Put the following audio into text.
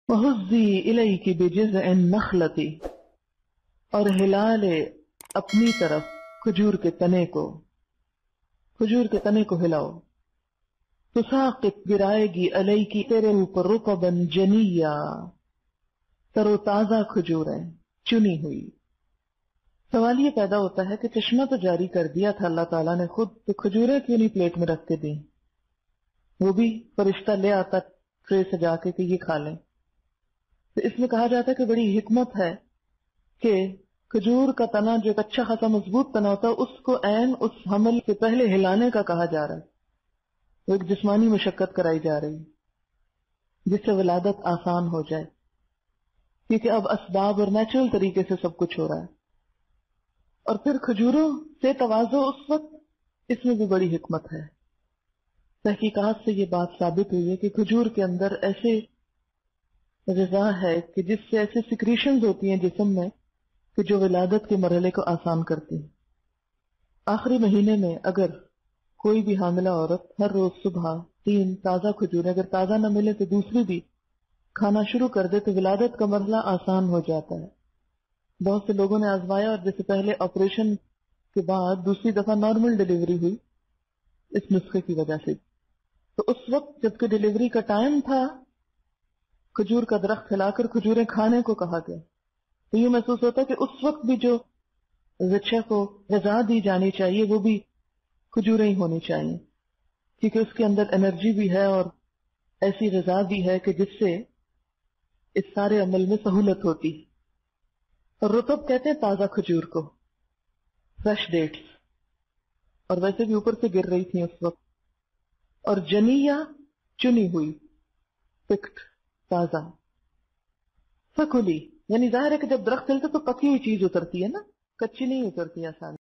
وَهُزِّي إِلَيْكِ بِجِذْعِ النَّخْلَةِ، اور ہلا لے اپنی طرف کھجور کے تنے کو، کھجور کے تنے کو ہلاؤ. تساقط گرائے گی علیکی تیرے اوپر رطباً جنیا، تر و تازہ کھجوریں چنی ہوئی. سوال یہ پیدا ہوتا ہے کہ چشمہ تو جاری کر دیا تھا اللہ تعالیٰ نے خود، تو کھجوریں کیوں نہیں پلیٹ میں رکھ کے دیں؟ وہ بھی فرشتہ لے آتا ٹرے سجا کے کہ یہ کھا لیں. تو اس میں کہا جاتا ہے کہ بڑی حکمت ہے کہ کھجور کا تنا جو ایک اچھا خاصا مضبوط تنا ہوتا ہے اس کو عین اس حمل سے پہلے ہلانے کا کہا جا رہا ہے. وہ ایک جسمانی مشقت کرائی جا رہی ہے جس سے ولادت آسان ہو جائے، کیونکہ اب اسباب اور نیچرل طریقے سے سب کچھ ہو رہا ہے. اور پھر کھجوروں سے تواضع اس وقت، اس میں بھی بڑی حکمت ہے. تحقیقات سے یہ بات ثابت ہوئی ہے کہ کھجور کے اندر ایسے غذا ہے کہ جس سے ایسے سیکریشنز ہوتی ہیں جسم میں کہ جو ولادت کے مرحلے کو آسان کرتی ہیں. آخری مہینے میں اگر کوئی بھی حاملہ عورت ہر روز صبح 3 تازہ کھجوریں، اگر تازہ نہ ملے تو دوسری بھی کھانا شروع کر دے تو ولادت کا مرحلہ آسان ہو جاتا ہے. بہت سے لوگوں نے آزمایا اور جیسے پہلے آپریشن کے بعد دوسری دفعہ نارمل ڈیلیوری ہوئی اس نسخے کی وجہ سے. تو اس وقت جبکہ ڈیلیوری کا ٹائم تھا، کھجور کا درخت ہلا کر کھجوریں کھانے کو کہا گیا. تو یہ محسوس ہوتا ہے کہ اس وقت بھی جو زچہ کو غذا دی جانی چاہیے وہ بھی کھجوریں ہی ہونی چاہیے، کیونکہ اس کے اندر انرجی بھی ہے اور ایسی غذا بھی ہے کہ جس سے اس سارے عمل میں سہولت ہوتی. اور رطب کہتے ہیں تازہ کھجور کو، فریش ڈیٹس، اور ویسے بھی اوپر سے گر رہی تھی اس وقت. اور جنیا چنی ہوئی، پکٹ، تازہ. فکلی یعنی ظاہر ہے کہ جب درخت چلتا تو پکی ہوئی چیز اترتی ہے نا، کچی نہیں اترتی آسان.